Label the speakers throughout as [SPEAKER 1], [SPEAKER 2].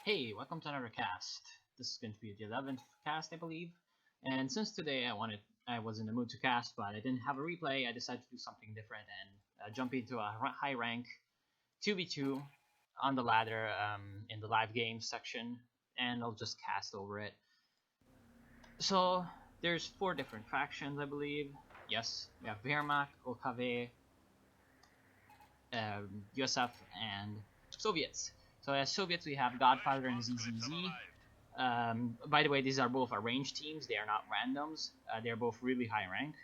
[SPEAKER 1] Hey, welcome to another cast. This is going to be the 11th cast, I believe. And since today I was in the mood to cast, but I didn't have a replay, I decided to do something different and jump into a high rank 2v2 on the ladder in the live games section, and I'll just cast over it. So there's 4 different factions, I believe. Yes, we have Wehrmacht, OKW, USF, and Soviets. So as Soviets, we have Godfather and ZZZ. By the way, these are both arranged teams. They are not randoms. They're both really high rank,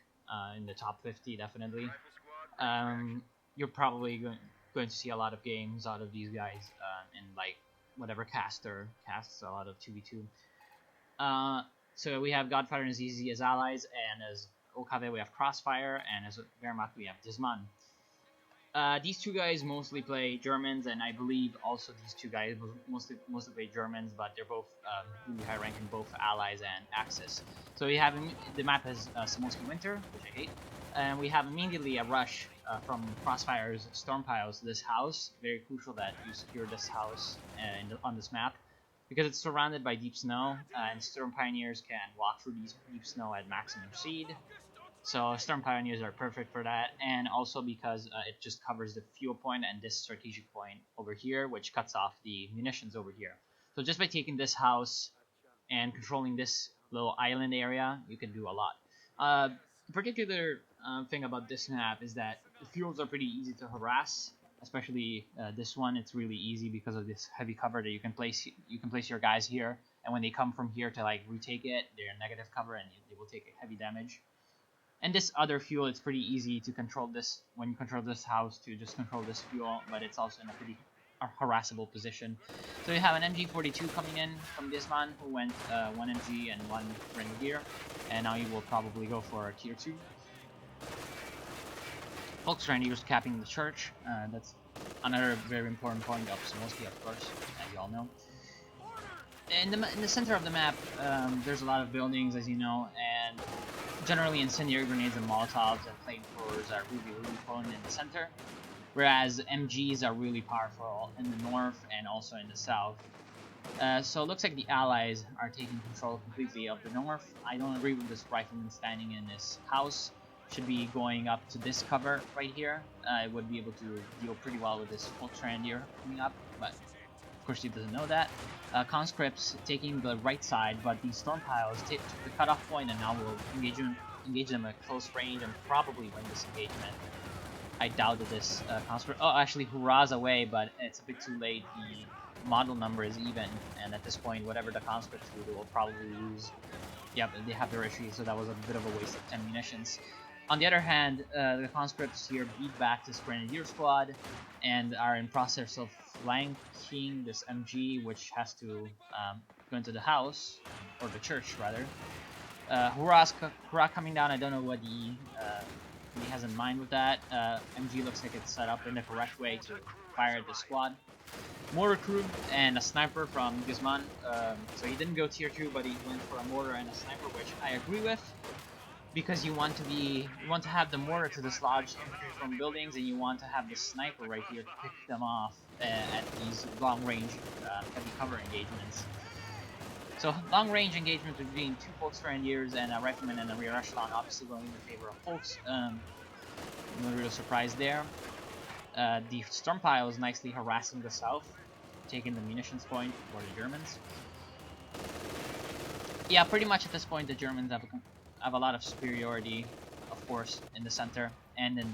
[SPEAKER 1] in the top 50 definitely. You're probably going to see a lot of games out of these guys in like whatever caster casts a lot of 2v2. So we have Godfather and ZZ as allies, and as Okabe we have Crossfire, and as Wehrmacht we have Disman. These two guys mostly play Germans, and I believe also these two guys mostly play Germans, but they're both really high rank in both Allies and Axis. So we have the map has Samosky Winter, which I hate, and we have immediately a rush from Crossfire's Storm Piles to this house. Very crucial that you secure this house on this map, because it's surrounded by deep snow, and Storm Pioneers can walk through these deep snow at maximum speed. So Storm Pioneers are perfect for that, and also because it just covers the fuel point and this strategic point over here, which cuts off the munitions over here. So just by taking this house and controlling this little island area, you can do a lot. The particular thing about this map is that the fuels are pretty easy to harass, especially this one. It's really easy because of this heavy cover that you can place. You can place your guys here, and when they come from here to like retake it, they're in negative cover and they will take heavy damage. And this other fuel, it's pretty easy to control this when you control this house to just control this fuel, but it's also in a pretty harassable position. So you have an MG42 coming in from this man who went 1 MG and 1 Grenadier, and now you will probably go for a tier 2. Volksgrenadiers capping the church, that's another very important point of Samosky, of course, as you all know. In the center of the map, there's a lot of buildings, as you know, and generally incendiary grenades and molotovs and flamethrowers are really potent in the center, whereas MGs are really powerful in the north and also in the south. So it looks like the allies are taking control completely of the north. I don't agree with this rifleman standing in this house. Should be going up to this cover right here. I would be able to deal pretty well with this Volksgrenadier coming up, but of course he doesn't know that. Conscripts taking the right side, but the Storm Piles took the cutoff point and now will engage them at close range and probably win this engagement. I doubt that this Conscript... Oh, actually, hurrahs away, but it's a bit too late. The model number is even, and at this point, whatever the Conscripts do, they will probably lose. Yep, they have their issue, so that was a bit of a waste of 10 munitions. On the other hand, the Conscripts here beat back this Grenadier squad and are in process of flanking this MG, which has to go into the house, or the church rather. Hurrah coming down. I don't know what he has in mind with that. MG looks like it's set up in the correct way to fire at the squad. Mortar crew and a sniper from Guzman. So he didn't go tier 2, but he went for a mortar and a sniper, which I agree with, because you want to have the mortar to dislodge infantry from buildings, and you want to have the sniper right here to pick them off at these long-range heavy cover engagements. So long-range engagements between 2 Volksgrenadiers and a rifleman and a rear echelon, obviously going in favor of Volks. No real surprise there. The Storm Pile is nicely harassing the south, taking the munitions point for the Germans. Yeah, pretty much at this point the Germans have a lot of superiority, of course, in the center and in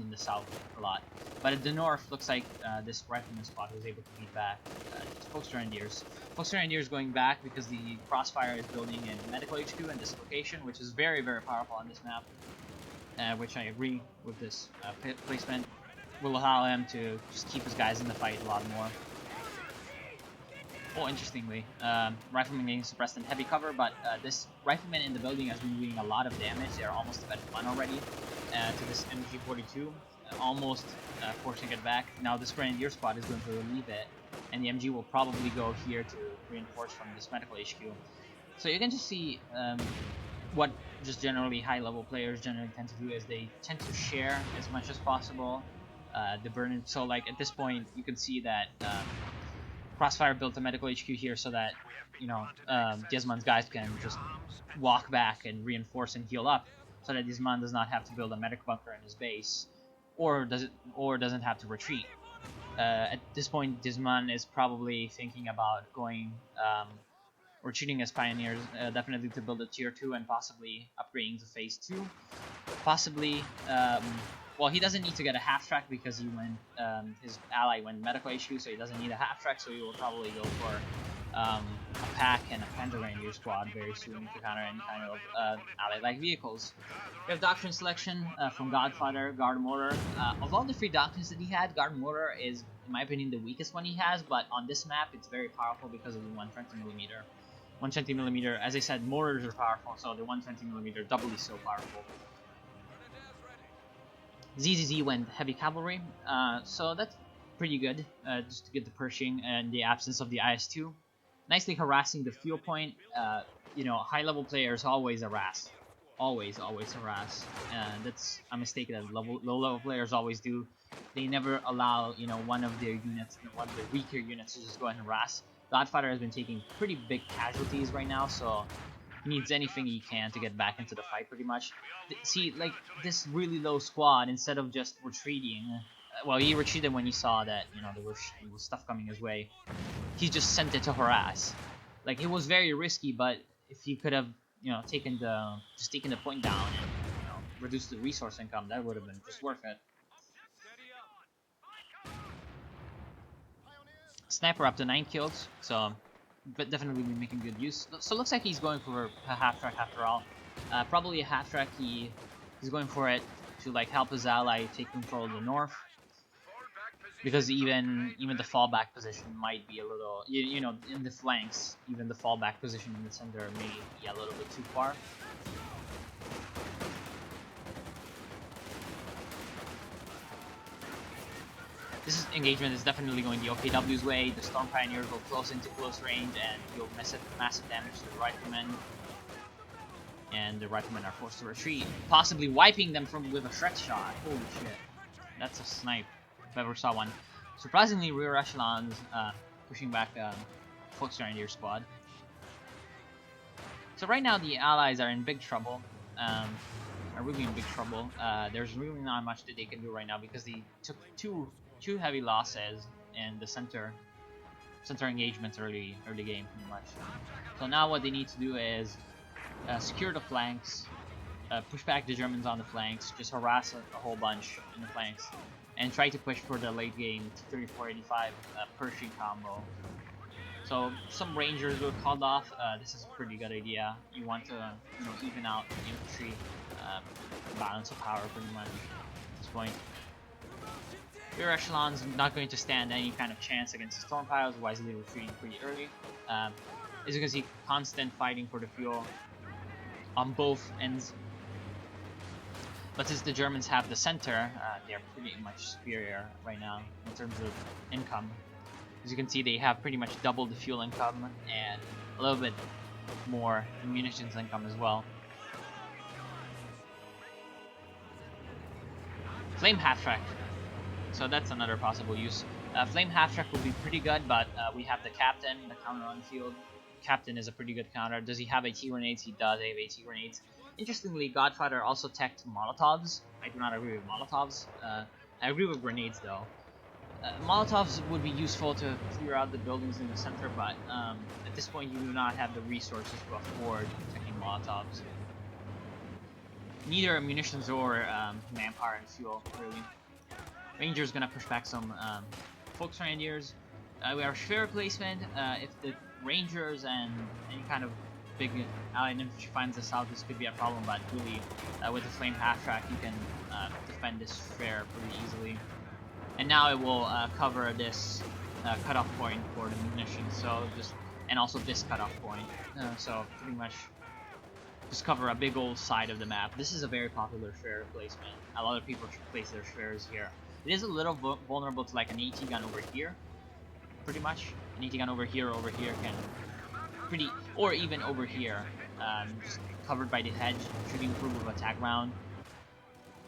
[SPEAKER 1] the south a lot. But at the north, looks like this rifleman squad was able to beat back Volksgrenadiers. Volksgrenadiers going back because the Crossfire is building in medical HQ in this location, which is very powerful on this map, which I agree with this placement. Will allow him to just keep his guys in the fight a lot more. Oh, interestingly, rifleman getting suppressed in heavy cover, but this rifleman in the building has been doing a lot of damage. They're almost at 1 already to this MG42, almost forcing it back. Now this Grenadier squad is going to relieve it, and the MG will probably go here to reinforce from this medical HQ. So you can just see what just generally high-level players generally tend to do is they tend to share as much as possible the burden. So like at this point, you can see that Crossfire built a medical HQ here so that, you know, Disman's guys can just walk back and reinforce and heal up, so that Disman does not have to build a medic bunker in his base, or doesn't have to retreat. At this point, Disman is probably thinking about going retreating as pioneers, definitely to build a tier 2 and possibly upgrading to phase 2. Possibly, well, he doesn't need to get a half track because he went, his ally went medical HQ, so he doesn't need a half track, so he will probably go for a pack and a Pentagram squad very soon to counter any kind of ally-like vehicles. We have Doctrine Selection from Godfather, Guard Mortar. Of all the 3 doctrines that he had, Guard Mortar is, in my opinion, the weakest one he has, but on this map it's very powerful because of the 120mm. 120mm, as I said, mortars are powerful, so the 120mm doubly so powerful. ZZZ went Heavy Cavalry, so that's pretty good, just to get the Pershing and the absence of the IS-2. Nicely harassing the fuel point. You know, high-level players always harass. Always harass. That's a mistake that low-level players always do. They never allow, you know, one of their units, one of their weaker units to just go ahead and harass. Godfather has been taking pretty big casualties right now, so he needs anything he can to get back into the fight, pretty much. See, like, this really low squad, instead of just retreating, well, he retreated when he saw that, you know, there was stuff coming his way. He just sent it to harass. Like, it was very risky, but if he could have, you know, taken the point down and, you know, reduced the resource income, that would have been just worth it. Sniper up to 9 kills, so but definitely be making good use. So it looks like he's going for a half track after all. Probably a half track. He's going for it to like help his ally take control of the north, because even the fallback position might be a little, you know, in the flanks. Even the fallback position in the center may be a little bit too far. This engagement is definitely going the OKW's way. The Storm Pioneers will close into close range and deal massive damage to the Riflemen. And the Riflemen are forced to retreat, possibly wiping them with a Shrek shot. Holy shit. That's a snipe, if I ever saw one. Surprisingly, rear echelons pushing back Volksgrenadier squad. So right now the allies are in big trouble. Are really in big trouble. There's really not much that they can do right now because they took two heavy losses in the center engagements early game, pretty much. So now what they need to do is secure the flanks, push back the Germans on the flanks, just harass a whole bunch in the flanks, and try to push for the late game 3485 Pershing combo. So some Rangers were called off. This is a pretty good idea. You want to, you know, even out the infantry balance of power pretty much at this point. Rear echelons not going to stand any kind of chance against the storm piles, wisely retreating pretty early. As you can see, constant fighting for the fuel on both ends. But since the Germans have the center, they're pretty much superior right now in terms of income. As you can see, they have pretty much double the fuel income and a little bit more munitions income as well. Flame half-track. So that's another possible use. Flame half-track will be pretty good, but we have the Captain, the counter on the field. Captain is a pretty good counter. Does he have AT grenades? He does have AT grenades. Interestingly, Godfather also teched Molotovs. I do not agree with Molotovs. I agree with grenades though. Molotovs would be useful to clear out the buildings in the center, but at this point you do not have the resources to afford teching Molotovs. Neither munitions or manpower and fuel, really. Ranger's gonna push back some Volksgrenadiers. We have sphere replacement. If the Rangers and any kind of big allied infantry finds this out, this could be a problem, but really with the flame half-track you can defend this sphere pretty easily. And now it will cover this cutoff point for the munitions, so just, and also this cutoff point. So pretty much just cover a big old side of the map. This is a very popular sphere replacement. A lot of people place their spheres here. It is a little vulnerable to like an AT gun over here, pretty much. An AT gun over here can pretty, or even over here, just covered by the hedge, shooting through with attack round.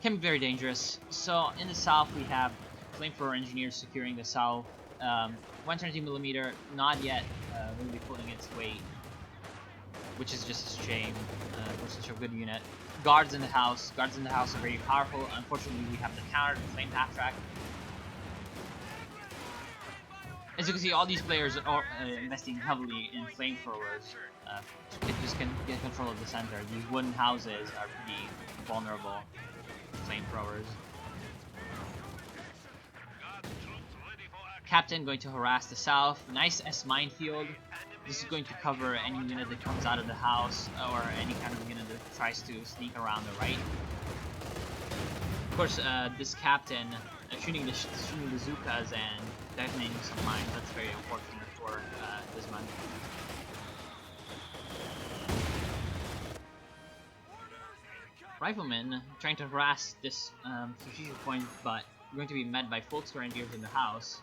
[SPEAKER 1] Can be very dangerous. So in the south we have Flamethrower Engineers securing the south, 120mm, not yet really pulling its weight, which is just a shame for such a good unit. Guards in the house are very powerful. Unfortunately, we have the counter, the flame half track. As you can see, all these players are investing heavily in flamethrowers. Just can get control of the center. These wooden houses are pretty vulnerable to flamethrowers. Captain going to harass the south. Nice S minefield. This is going to cover any unit that comes out of the house or any kind of unit that tries to sneak around the right. Of course, this captain shooting the Zukas and detonating some mines. That's very important for this month. Riflemen trying to harass this strategic point, but going to be met by Volksgrenadiers in the house.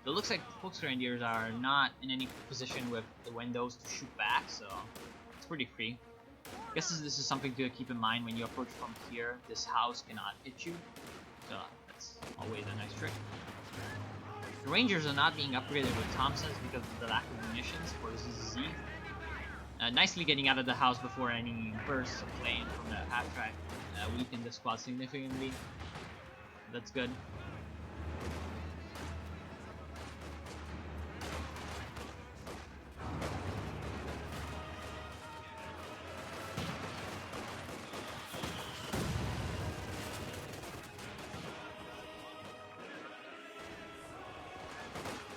[SPEAKER 1] It looks like Volksgrenadiers are not in any position with the windows to shoot back, so it's pretty free. I guess this is something to keep in mind when you approach from here. This house cannot hit you, so that's always a nice trick. The Rangers are not being upgraded with Thompsons because of the lack of munitions for ZZZ. Nicely getting out of the house before any bursts of flame from the half track weakened the squad significantly. That's good.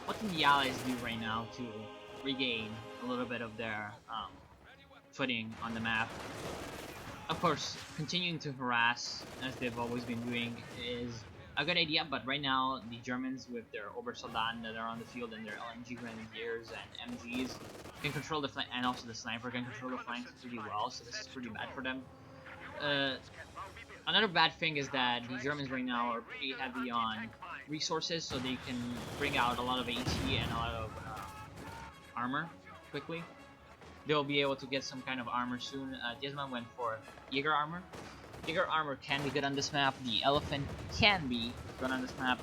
[SPEAKER 1] What can the Allies do right now to regain a little bit of their footing on the map? Of course, continuing to harass, as they've always been doing, is a good idea, but right now, the Germans with their Obersoldaten that are on the field and their LMG Grenadiers and MGs can control the flank, and also the sniper can control the flanks pretty well, so this is pretty bad for them. Another bad thing is that the Germans right now are pretty heavy on resources, so they can bring out a lot of AT and a lot of armor quickly. They'll be able to get some kind of armor soon. Diesman went for Jaeger armor. Jaeger armor can be good on this map. The Elephant can be good on this map.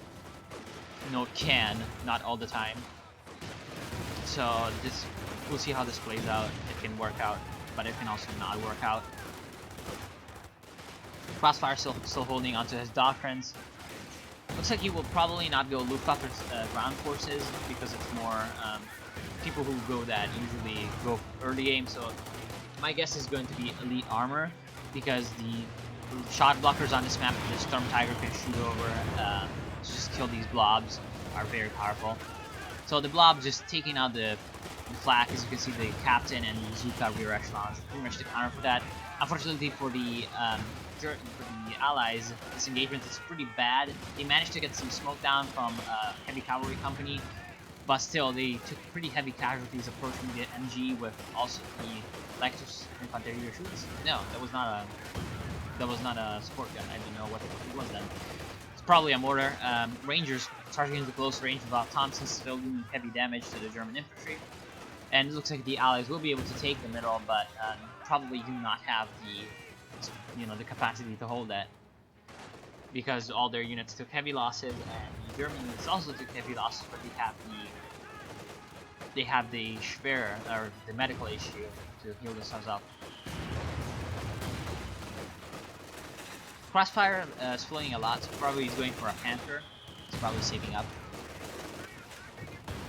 [SPEAKER 1] No, it can, not all the time. So we'll see how this plays out. It can work out, but it can also not work out. Crossfire still holding onto his doctrines. Looks like he will probably not go Luftwaffe's ground forces because it's more people who go that usually go early game. So my guess is going to be elite armor because the shot blockers on this map the Storm Tiger can shoot over just kill these blobs are very powerful. So the blob just taking out the flak, as you can see the captain and the Zuka rear echelons pretty much the counter for that. Unfortunately for the Allies, this engagement is pretty bad. They managed to get some smoke down from heavy cavalry company, but still they took pretty heavy casualties approaching the MG with also the Lexus Infanteria shoots. No, that was not a sport gun. I don't know what it was then. It's probably a mortar. Rangers charging into close range without Thompson, still doing heavy damage to the German infantry. And it looks like the Allies will be able to take the middle, but probably do not have the capacity to hold that because all their units took heavy losses, and the German units also took heavy losses, but they have the Schwer or the medical issue to heal themselves up. Crossfire is flowing a lot, so probably he's going for a Panther. He's probably saving up.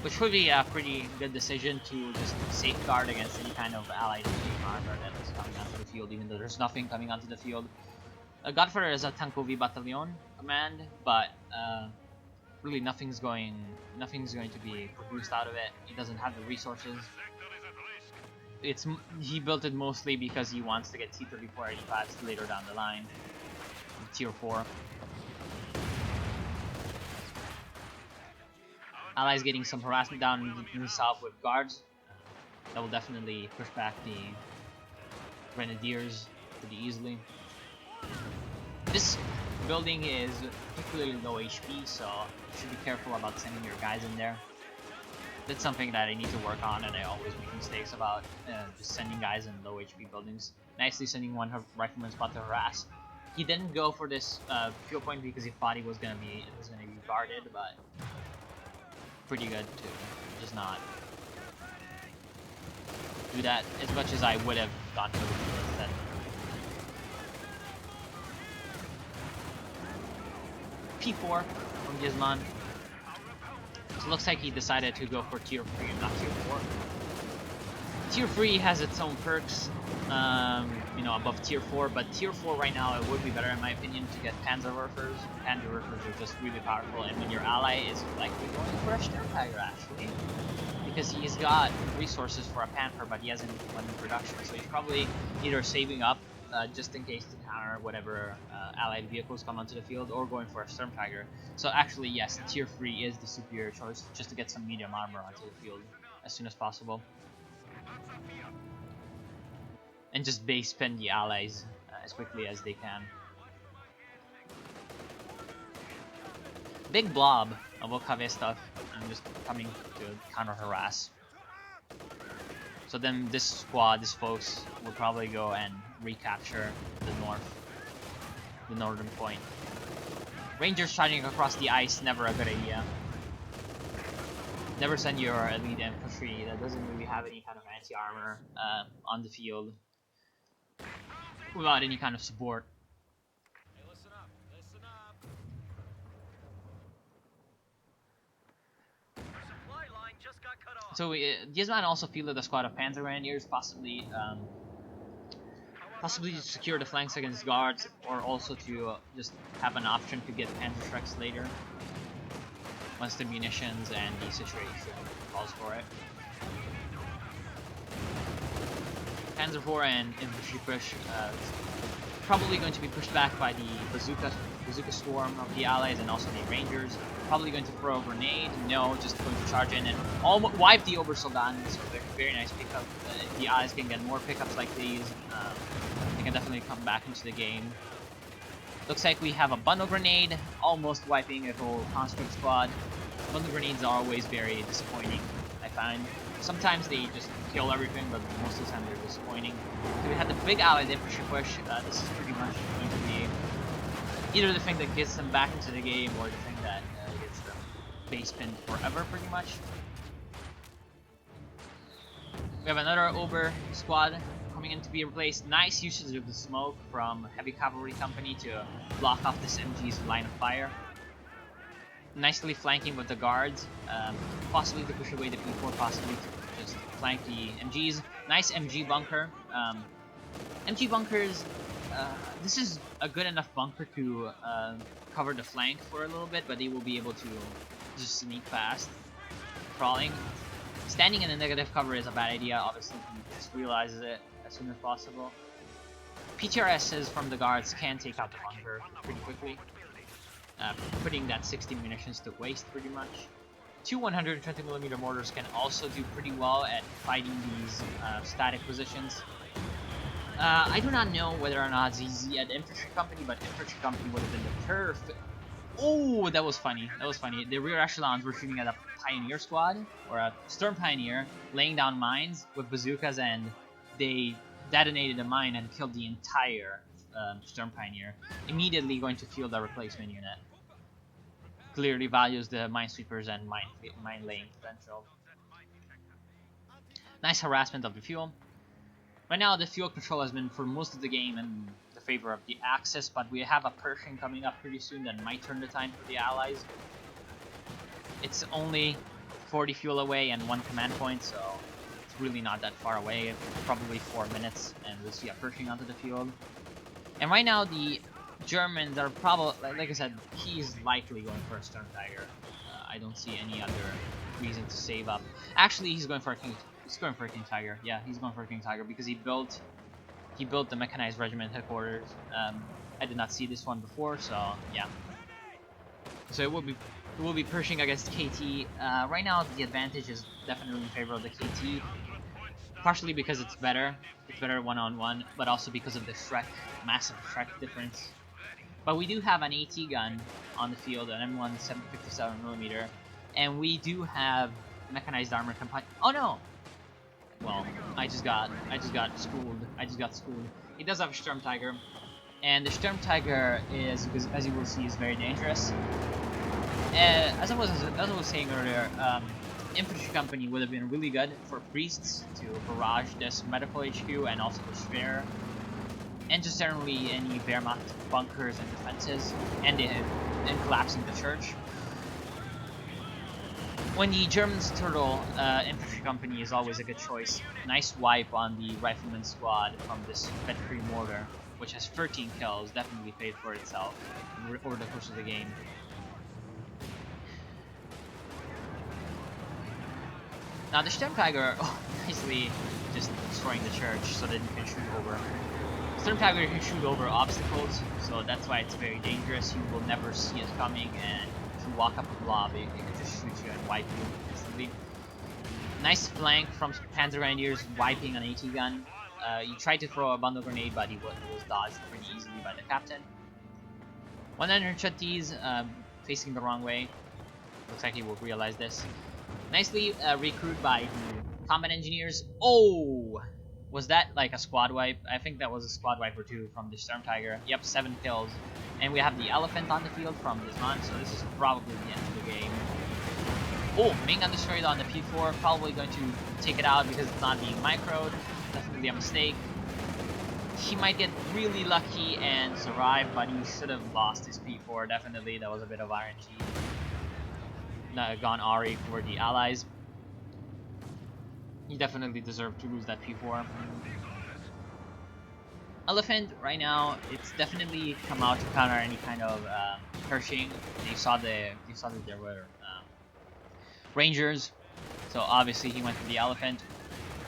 [SPEAKER 1] Which would be a pretty good decision to just safeguard against any kind of allied armor that is coming onto the field, even though there's nothing coming onto the field. Godfather is a Tankovi Battalion command, but really nothing's going to be produced out of it. He doesn't have the resources. He built it mostly because he wants to get T-3485s later down the line, Tier 4. Allies getting some harassment down in the south with guards. That will definitely push back the Grenadiers pretty easily. This building is particularly low HP, so you should be careful about sending your guys in there. That's something that I need to work on, and I always make mistakes about just sending guys in low HP buildings. Nicely sending one rifleman spot to harass. He didn't go for this fuel point because he thought it was gonna be guarded, but pretty good to just not do that as much as I would have gone for the field instead. P4 from Gizmon. So it looks like he decided to go for tier 3 and not tier 4. Tier 3 has its own perks, you know, above tier 4, but tier 4 right now it would be better in my opinion to get Panzerwerfers. Panzerwerfers are just really powerful, and when your ally is likely going for a Sturmtiger actually, because he's got resources for a Panther, but he hasn't won in production, so he's probably either saving up just in case to counter whatever allied vehicles come onto the field, or going for a Sturmtiger. So actually, yes, tier 3 is the superior choice, just to get some medium armor onto the field as soon as possible. And just base spin the allies as quickly as they can. Big blob of Okave stuff, and just coming to counter harass. So then this squad, these folks, will probably go and recapture the northern point. Rangers charging across the ice, never a good idea. Never send your elite infantry that doesn't really have any kind of anti-armor on the field without any kind of support.
[SPEAKER 2] Hey, listen up, listen up. Our supply line just got cut off.
[SPEAKER 1] So Gizman also fielded a squad of Panzer Grenadiers, possibly to secure the flanks against guards, or also to just have an option to get Panzer Shreks later, once the munitions and the situation calls for it. Panzer IV and infantry push probably going to be pushed back by the bazooka swarm of the allies and also the rangers. Probably going to throw a grenade. No, just going to charge in and almost wipe the Obersoldaten. So very nice pickup. If the allies can get more pickups like these, they can definitely come back into the game. Looks like we have a bundle grenade, almost wiping a whole conscript squad. Bundle grenades are always very disappointing, I find. Sometimes they just kill everything, but most of the time they're disappointing. So we had the big allied infantry push. This is pretty much going to be either the thing that gets them back into the game, or the thing that gets them base pinned forever, pretty much. We have another Ober squad coming in to be replaced. Nice usage of the smoke from Heavy Cavalry Company to block off this MG's line of fire. Nicely flanking with the guards, possibly to push away the P4, possibly to just flank the MGs. Nice MG bunker. MG bunkers, this is a good enough bunker to cover the flank for a little bit, but they will be able to just sneak past, crawling. Standing in a negative cover is a bad idea, obviously he just realizes it as soon as possible. PTRSs from the guards can take out the bunker pretty quickly. Putting that 60 munitions to waste pretty much. Two 120mm mortars can also do pretty well at fighting these static positions. I do not know whether or not ZZ at Infantry Company, but Infantry Company would have been the turf. Oh, that was funny. That was funny. The rear echelons were shooting at a Pioneer squad, or a Sturm Pioneer, laying down mines with bazookas, and they detonated a mine and killed the entire Sturm Pioneer, immediately going to field a replacement unit. Clearly values the minesweepers and mine laying potential. Nice harassment of the fuel. Right now the fuel control has been for most of the game in the favor of the Axis, but we have a Pershing coming up pretty soon that might turn the tide for the Allies. It's only 40 fuel away and 1 command point, so it's really not that far away. Probably 4 minutes and we'll see a Pershing onto the field. And right now the Germans are probably, like I said, he's likely going for a Sturmtiger. I don't see any other reason to save up. Actually, he's going for a King Tiger. Yeah, he's going for a King Tiger because he built the mechanized regiment headquarters. I did not see this one before, so yeah. So it will be Pershing against KT. Right now the advantage is definitely in favor of the KT. Partially because it's better one-on-one, but also because of the massive Shrek difference. But we do have an AT gun on the field, an M1 757mm, and we do have mechanized armor company. Oh no! Well, I just got schooled. He does have a Sturmtiger, and the Sturmtiger is, as you will see, is very dangerous. as I was saying earlier, infantry company would have been really good for priests to barrage this medical HQ and also the sphere, and just generally any Wehrmacht bunkers and defenses, and collapsing the church. When the Germans turtle, infantry company is always a good choice. Nice wipe on the rifleman squad from this Vetri mortar, which has 13 kills, definitely paid for itself over the course of the game. Now the Sturmtiger, nicely just destroying the church so that you can shoot over. Sturmtiger can shoot over obstacles, so that's why it's very dangerous. You will never see it coming, and if you walk up a blob, it can just shoot you and wipe you instantly. Nice flank from Panzer Grenadiers, wiping an AT gun. You tried to throw a bundle grenade, but it was dodged pretty easily by the captain. 100 Chattis facing the wrong way. Looks like he will realize this. Nicely recruited by the combat engineers. Oh! Was that like a squad wipe? I think that was a squad wipe or two from the Sturmtiger. Yep, 7 kills. And we have the elephant on the field from this one, so this is probably the end of the game. Oh, Ming undestroyed on the P4, probably going to take it out because it's not being microed. Definitely a mistake. He might get really lucky and survive, but he should have lost his P4. Definitely, that was a bit of RNG. Gone Ari for the allies. He definitely deserved to lose that P4. Elephant right now, it's definitely come out to counter any kind of Pershing. They saw that there were Rangers, so obviously he went for the Elephant.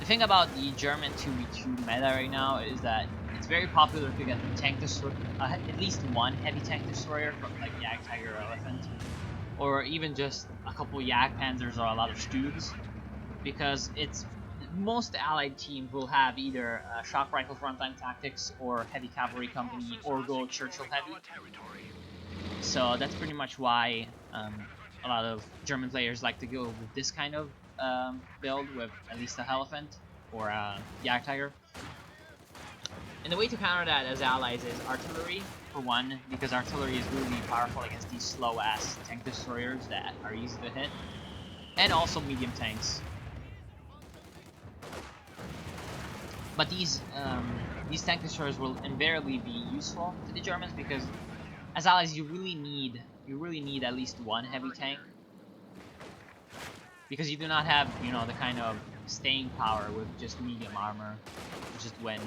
[SPEAKER 1] The thing about the German 2v2 meta right now is that it's very popular to get tank destroyer, at least one heavy tank destroyer from like Yak Tiger or Elephant, or even just a couple Yak Panzers or a lot of Stugs, because it's most allied teams will have either shock rifle frontline tactics or heavy cavalry company or go Churchill heavy. So that's pretty much why a lot of German players like to go with this kind of build with at least a Elephant or a Yak Tiger. And the way to counter that as allies is artillery, for one, because artillery is really powerful against these slow-ass tank destroyers that are easy to hit, and also medium tanks. But these tank destroyers will invariably be useful to the Germans because as allies you really need at least one heavy tank, because you do not have, you know, the kind of staying power with just medium armor to just win.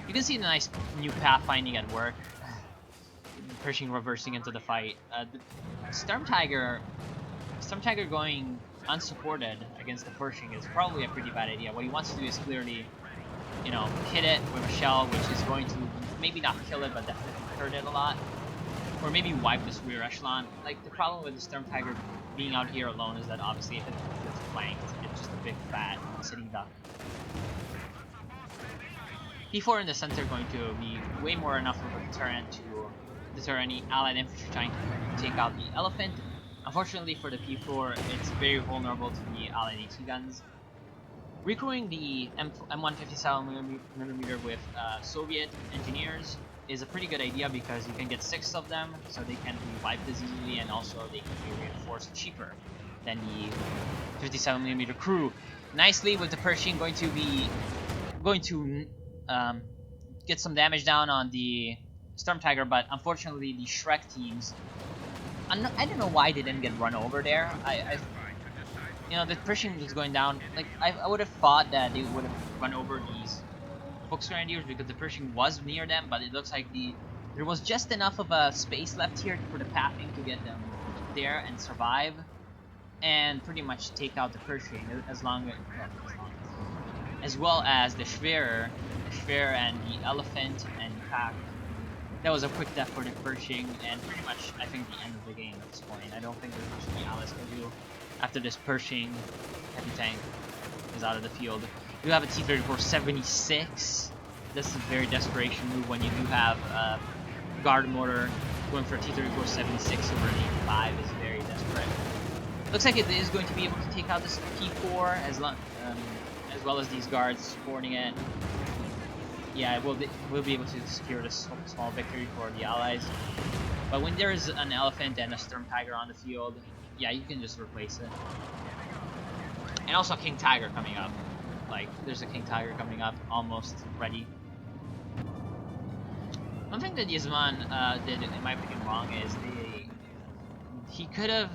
[SPEAKER 1] You can see the nice new pathfinding at work. Pershing reversing into the fight. The Sturmtiger going unsupported against the Pershing is probably a pretty bad idea. What he wants to do is clearly, you know, hit it with a shell, which is going to maybe not kill it, but definitely hurt it a lot. Or maybe wipe this rear echelon. Like, the problem with the Sturmtiger being out here alone is that obviously if it gets flanked, it's just a big fat sitting duck. P4 in the center going to be way more enough of a deterrent to deter any allied infantry trying to take out the Elephant. Unfortunately for the P4, it's very vulnerable to the allied AT guns. Recruiting the M157mm with Soviet engineers is a pretty good idea because you can get 6 of them, so they can be wiped as easily, and also they can be reinforced cheaper than the 57mm crew. Nicely with the Pershing going to get some damage down on the Sturmtiger, but unfortunately the Shrek teams, I don't know why they didn't get run over there. You know, the Pershing was going down. Like, I would have thought that they would have run over these Volksgrenadiers because the Pershing was near them, but it looks like there was just enough of a space left here for the pathing to get them there and survive, and pretty much take out the Pershing as well as the Schwerer and the Elephant and the Pack. That was a quick death for the Pershing, and pretty much, I think, the end of the game at this point. I don't think there's much the allies can do after this Pershing heavy tank is out of the field. You have a T-34-76. That's a very desperation move when you do have guard mortar. Going for a T-34-76 over an 85 is very desperate. Looks like it is going to be able to take out this P4 as well as these guards supporting it. yeah, we'll be able to secure this small victory for the allies. But when there's an elephant and a Storm Tiger on the field, yeah, you can just replace it. And also a King Tiger coming up. Like, there's a King Tiger coming up, almost ready. One thing that Yasman did, in my opinion, wrong is he could have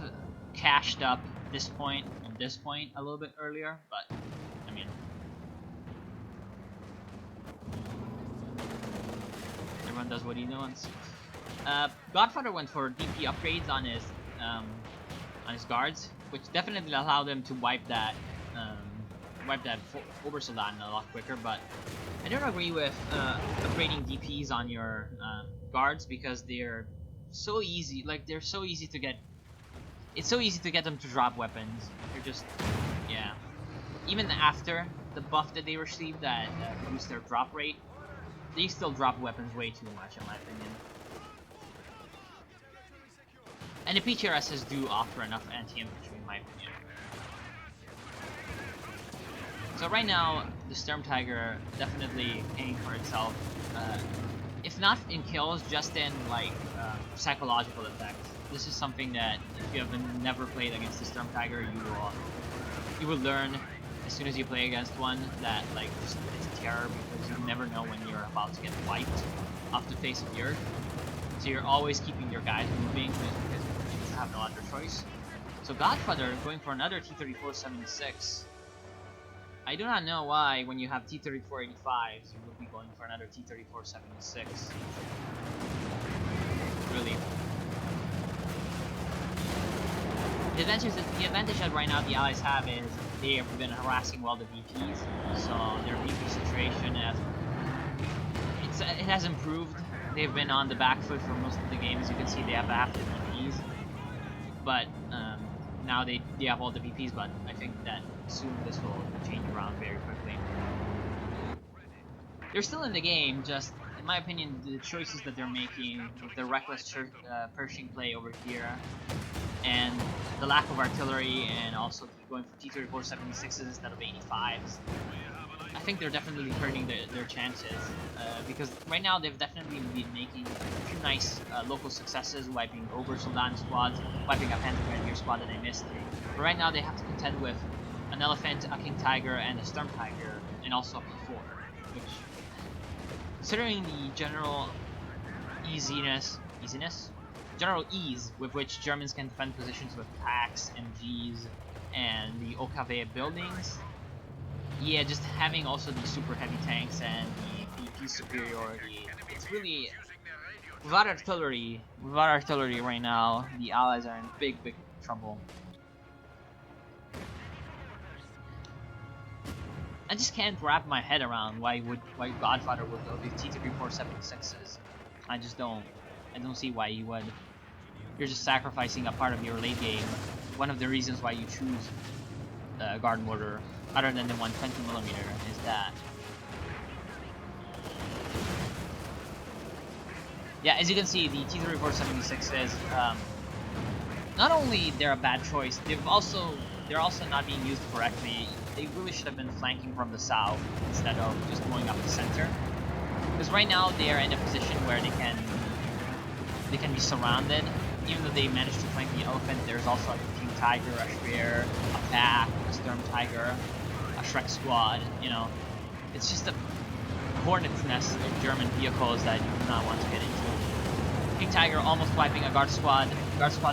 [SPEAKER 1] cashed up this point and this point a little bit earlier, but I mean, everyone does what he wants. Godfather went for DP upgrades on his guards, which definitely allowed him to wipe that Uber Soldat a lot quicker. But I don't agree with upgrading DPs on your guards because they're so easy. Like, they're so easy to get. It's so easy to get them to drop weapons. They're just, yeah. Even after the buff that they received that reduced their drop rate, they still drop weapons way too much, in my opinion. And the PTRSs do offer enough anti-infantry, in my opinion. So right now, the Storm Tiger definitely paying for itself. If not in kills, just in like psychological effects. This is something that if you have never played against the Storm Tiger, you will learn as soon as you play against one that like it's terror, because you never know when you're about to get wiped off the face of the earth. So you're always keeping your guys moving because you have no other choice. So Godfather going for another T-34-76. I do not know why when you have T-34-85s you would be going for another T-34-76. Really. The advantage that right now the Allies have is they have been harassing well the VPs, so their VP situation it has improved. They've been on the back foot for most of the game. As you can see, they have half the VPs, but now they have all the VPs. But I think that soon this will change around very quickly. They're still in the game, just in my opinion, the choices that they're making with the reckless Pershing play over here, and the lack of artillery, and also going for T-34-76s instead of 85s. I think they're definitely hurting their chances, because right now they've definitely been making a few nice local successes, wiping over Soldan squads, wiping a Panther Grenadier squad that they missed. But right now they have to contend with an Elephant, a King Tiger, and a Storm Tiger, and also a P4, which, considering the general general ease with which Germans can defend positions with packs, MGs, and the OKV buildings, yeah, just having also the super heavy tanks and the BP superiority, it's really, without artillery right now, the Allies are in big trouble. I just can't wrap my head around why Godfather would go these T-34-76s. I don't see why he would. You're just sacrificing a part of your late game. One of the reasons why you choose guard mortar, other than the 120mm, is that. Yeah, as you can see, the T-34-76s, not only they're a bad choice, they're also not being used correctly. They really should have been flanking from the south instead of just going up the center. Because right now they are in a position where they can be surrounded. Even though they managed to flank the Elephant, there's also a King Tiger, a Schwer, a Pack, a Storm Tiger, a Shrek squad. You know, it's just a hornet's nest of German vehicles that you do not want to get into. King Tiger almost wiping a guard squad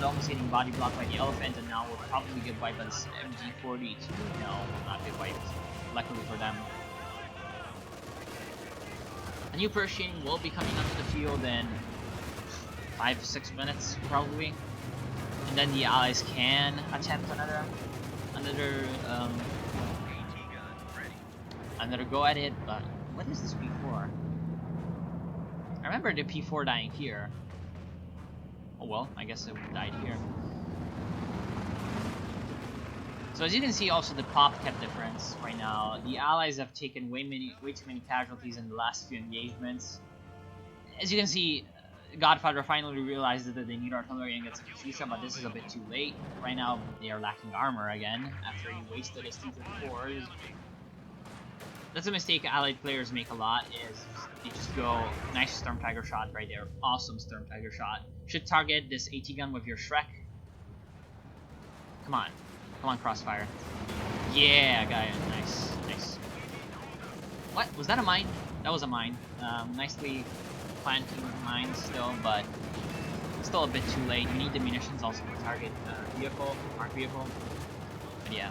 [SPEAKER 1] almost getting body blocked by the Elephant, and now will probably get wiped by the MG40. No, will not get wiped, luckily for them. A new Pershing will be coming onto the field in 5-6 minutes probably, and then the Allies can attempt another go at it. But what is this P4? I remember the P4 dying here. Oh well, I guess it died here. So as you can see, also the pop cap difference right now. The Allies have taken way too many casualties in the last few engagements. As you can see, Godfather finally realizes that they need artillery and gets a Katyusha, but this is a bit too late. Right now, they are lacking armor again after he wasted his T-34s. That's a mistake Allied players make a lot, is they just go, nice Storm Tiger shot right there, awesome Storm Tiger shot. Should target this AT gun with your Shrek. Come on Crossfire. Yeah, guy, nice, nice. What, was that a mine? That was a mine. Nicely planting mines still, but still a bit too late. You need the munitions also to target vehicle, mark vehicle. But yeah.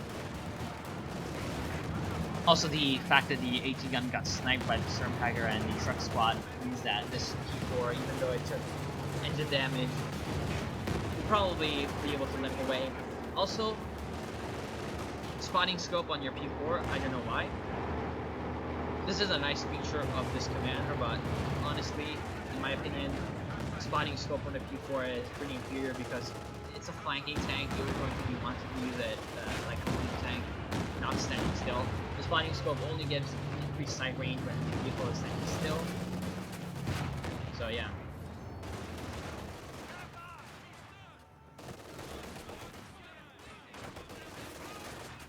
[SPEAKER 1] Also, the fact that the AT gun got sniped by the Storm Tiger and the truck squad means that this P4, even though it took engine damage, will probably be able to limp away. Also, spotting scope on your P4, I don't know why. This is a nice feature of this commander, but honestly, in my opinion, spotting scope on the P4 is pretty inferior because it's a flanking tank. You're going to be wanting to use it like a lead tank, not standing still. The spotting scope only gives increased sight range when the vehicle is standing still. So yeah.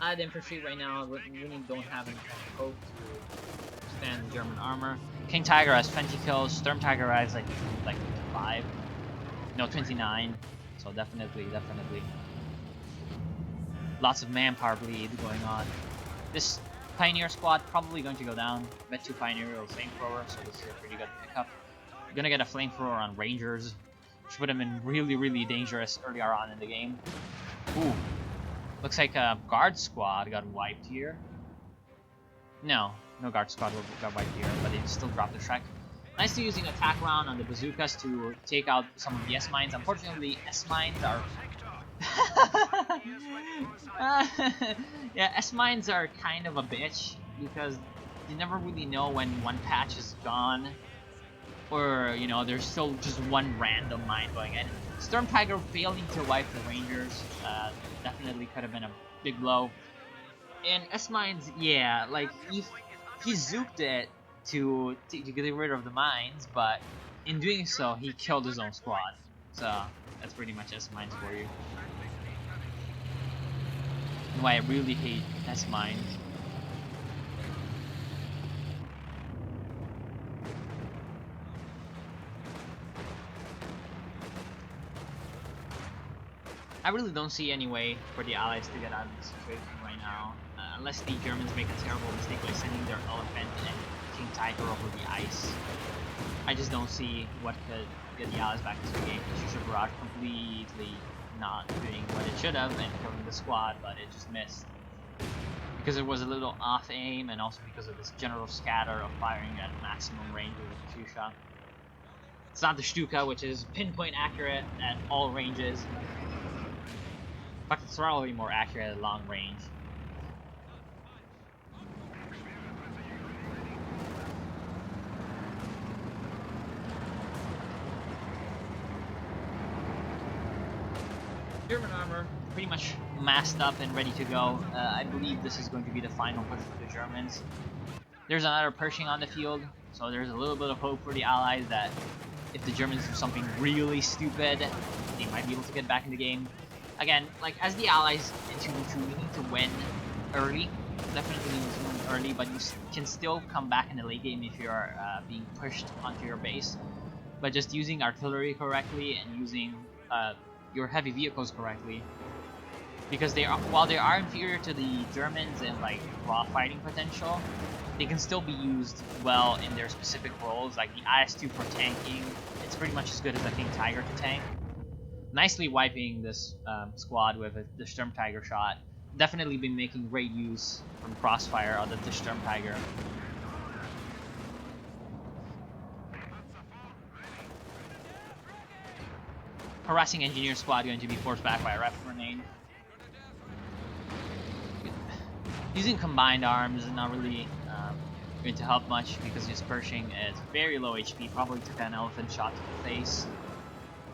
[SPEAKER 1] Allied infantry right now really don't have any kind of hope to stand the German armor. King Tiger has 20 kills, Storm Tiger has like 5, no 29. So definitely. Lots of manpower bleed going on. This Pioneer squad probably going to go down. Bet 2 Pioneer or Flamethrower, so this is a pretty good pickup. We're gonna get a Flamethrower on Rangers, which would have been really dangerous earlier on in the game. Ooh. Looks like a Guard squad got wiped here. No Guard squad got wiped here, but they still dropped the Shrek. Nicely using attack round on the bazookas to take out some of the S-mines. Unfortunately, S-mines are... yeah, S-mines are kind of a bitch because you never really know when one patch is gone, or you know there's still just one random mine going in. Storm Tiger failing to wipe the Rangers definitely could have been a big blow. And S-mines, yeah, like he zooked it to get rid of the mines, but in doing so he killed his own squad. So that's pretty much S-mines for you. And why I really hate S-mines. I really don't see any way for the Allies to get out of this situation right now, unless the Germans make a terrible mistake by sending their Elephant and King Tiger over the ice. I just don't see what could get the Allies back into the game. Shusha Barrage completely not doing what it should have and killing the squad, but it just missed. Because it was a little off aim, and also because of this general scatter of firing at maximum range with the Shusha. It's not the Stuka, which is pinpoint accurate at all ranges. In fact, it's probably more accurate at long range. German armor pretty much masked up and ready to go. I believe this is going to be the final push for the Germans. There's another Pershing on the field, so there's a little bit of hope for the Allies that if the Germans do something really stupid, they might be able to get back in the game. Again, like as the Allies in 2v2, you need to win early. Definitely need to win early, but you can still come back in the late game if you're being pushed onto your base. But just using artillery correctly and using your heavy vehicles correctly, because they are, while they are inferior to the Germans in like raw fighting potential, they can still be used well in their specific roles. Like the IS-2 for tanking, it's pretty much as good as the King Tiger to tank. Nicely wiping this squad with the Storm Tiger shot. Definitely been making great use from Crossfire out of the Storm Tiger. Harassing Engineer squad going to be forced back by a rifle grenade. Using combined arms is not really going to help much because his Pershing is very low HP, probably took an elephant shot to the face.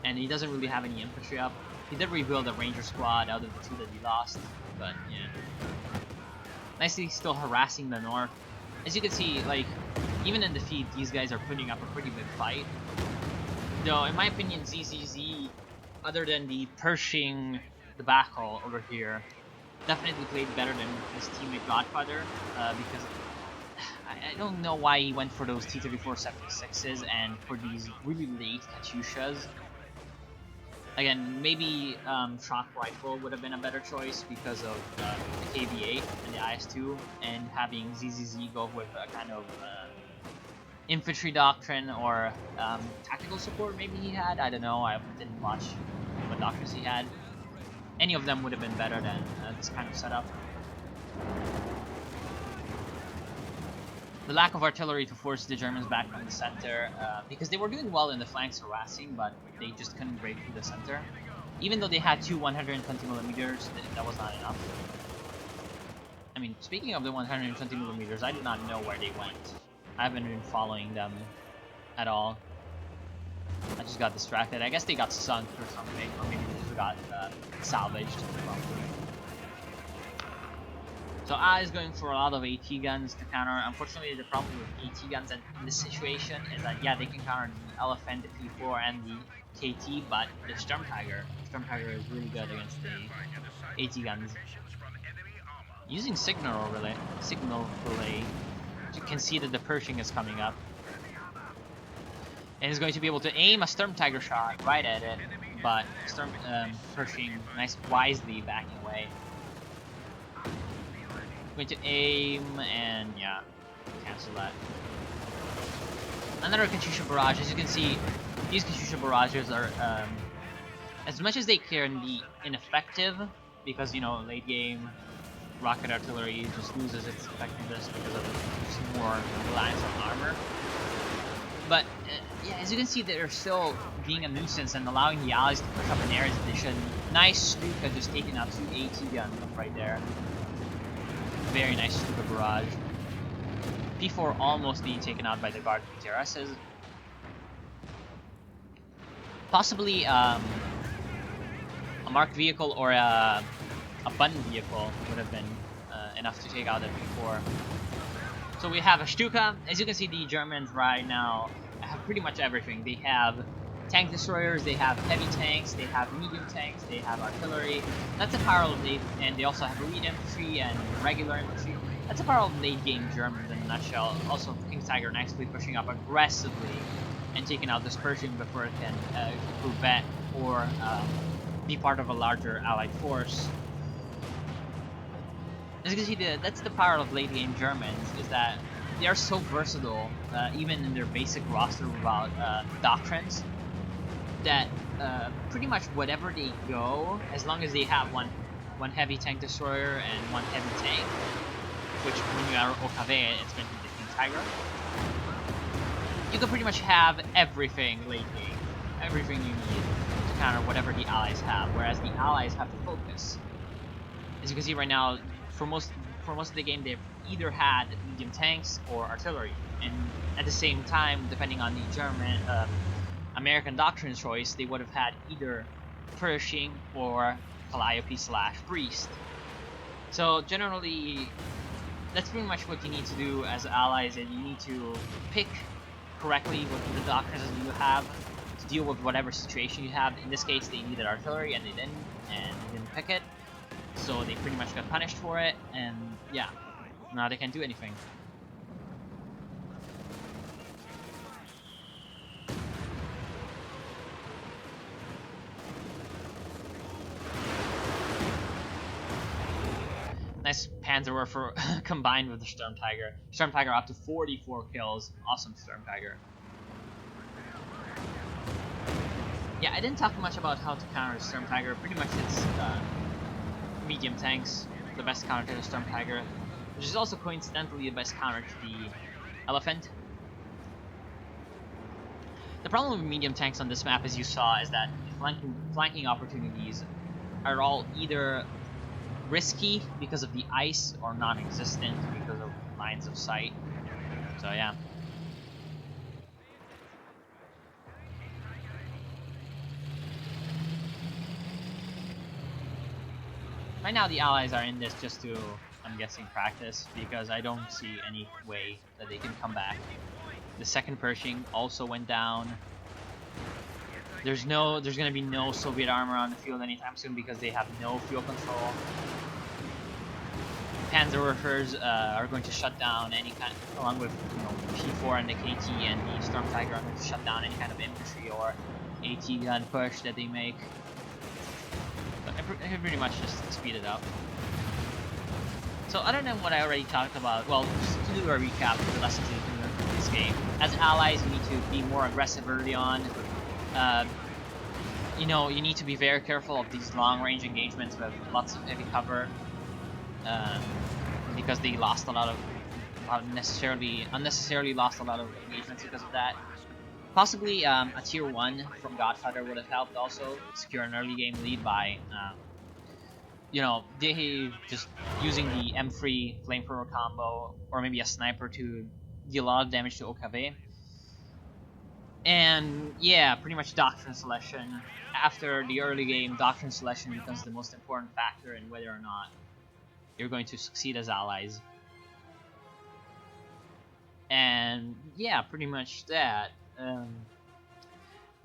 [SPEAKER 1] And he doesn't really have any infantry up. He did rebuild a Ranger squad out of the 2 that he lost, but yeah. Nicely still harassing the north. As you can see, like, even in defeat, these guys are putting up a pretty big fight. Though, in my opinion, ZZZ, other than the Pershing debacle over here, definitely played better than his teammate Godfather, because I don't know why he went for those T-34-76s and for these really late Katyushas. Again, maybe shock rifle would have been a better choice because of the KV-8 and the IS-2, and having ZZZ go with a kind of infantry doctrine or tactical support maybe he had. I don't know, I didn't watch what doctrines he had. Any of them would have been better than this kind of setup. The lack of artillery to force the Germans back from the center, because they were doing well in the flanks harassing, but they just couldn't break through the center. Even though they had two 120mm, that was not enough. I mean, speaking of the 120mm, I do not know where they went. I haven't been following them at all. I just got distracted. I guess they got sunk or something, or maybe they just got salvaged. So A is going for a lot of AT guns to counter. Unfortunately, the problem with AT guns in this situation is that, yeah, they can counter the Elephant, the P4, and the KT, but the Sturmtiger is really good against the AT guns. Using signal relay, you can see that the Pershing is coming up. And he's going to be able to aim a Sturmtiger shot right at it, but Pershing wisely backing away. Going to aim and yeah, cancel that. Another Katyusha barrage. As you can see, these Katyusha barrages are as much as they can be ineffective, because, you know, late game rocket artillery just loses its effectiveness because of just more reliance on armor. But yeah, as you can see, they're still being a nuisance and allowing the Allies to push up in areas that they shouldn't. Nice Stuka just taking out two AT guns right there. Very nice Stuka barrage. P4 almost being taken out by the Guard PTRSs. Possibly a marked vehicle or a button vehicle would have been enough to take out the P4. So we have a Stuka. As you can see, the Germans right now have pretty much everything. They have tank destroyers, they have heavy tanks, they have medium tanks, they have artillery. That's a power of late, and they also have elite infantry and regular infantry. That's a power of late game Germans in a nutshell. Also, King Tiger nicely pushing up aggressively and taking out this Pershing before it can prevent or be part of a larger allied force. As you can see, that's the power of late game Germans, is that they are so versatile, even in their basic roster without doctrines, that pretty much whatever they go, as long as they have one heavy tank destroyer and one heavy tank, which when you are OKV, it's going to be the King Tiger, you can pretty much have everything late game, everything you need to counter whatever the Allies have, whereas the Allies have to focus. As you can see right now, for most of the game, they've either had medium tanks or artillery, and at the same time, depending on the German American doctrine choice, they would have had either Pershing or Calliope/Priest. So generally, that's pretty much what you need to do as allies, and you need to pick correctly what the doctrines that you have to deal with whatever situation you have. In this case, they needed artillery and they didn't pick it, so they pretty much got punished for it, and yeah, now they can't do anything. Nice Panzerwerfer combined with the Sturmtiger. Sturmtiger up to 44 kills. Awesome Sturmtiger. Yeah, I didn't talk much about how to counter the Sturmtiger. Pretty much it's medium tanks, the best counter to the Sturmtiger, which is also coincidentally the best counter to the Elephant. The problem with medium tanks on this map, as you saw, is that flanking opportunities are all either risky because of the ice or non-existent because of lines of sight. So yeah. Right now the Allies are in this just to, I'm guessing, practice, because I don't see any way that they can come back. The second Pershing also went down. There's gonna be no Soviet armor on the field anytime soon because they have no fuel control. Panzerwerfers are going to shut down any kind, along with P4 and the KT and the Storm Tiger are going to shut down any kind of infantry or AT gun push that they make. So I can pretty much just speed it up. So other than what I already talked about, well, just to do a recap of the lessons that you can learn from this game. As allies, you need to be more aggressive early on. You need to be very careful of these long-range engagements with lots of heavy cover, because they lost unnecessarily lost a lot of engagements because of that. Possibly a tier 1 from Godfather would have helped also secure an early game lead by they just using the M3 flamethrower combo or maybe a sniper to deal a lot of damage to OKV. And yeah, pretty much doctrine selection. After the early game, doctrine selection becomes the most important factor in whether or not you're going to succeed as allies. And yeah, pretty much that.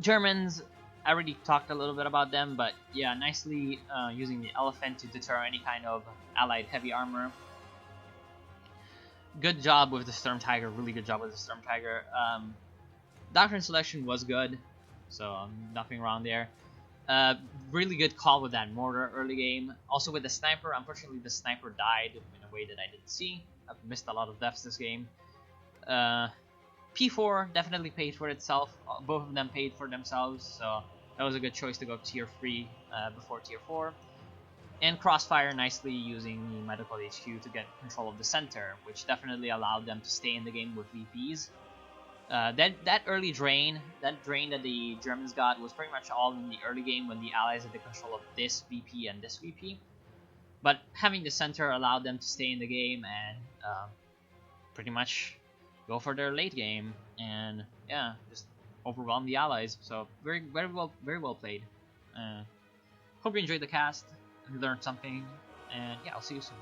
[SPEAKER 1] Germans, I already talked a little bit about them, but yeah, nicely using the elephant to deter any kind of allied heavy armor. Good job with the Storm Tiger, really good job with the Storm Tiger. Doctrine selection was good, so nothing wrong there. Really good call with that mortar early game. Also with the sniper, unfortunately the sniper died in a way that I didn't see. I've missed a lot of deaths this game. P4 definitely paid for itself. Both of them paid for themselves, so that was a good choice to go tier 3 before tier 4. And Crossfire nicely using the Medical HQ to get control of the center, which definitely allowed them to stay in the game with VPs. That early drain, that the Germans got was pretty much all in the early game when the Allies had the control of this VP and this VP. But having the center allowed them to stay in the game and pretty much go for their late game and yeah, just overwhelm the Allies. So very well played. Hope you enjoyed the cast and learned something. And yeah, I'll see you soon.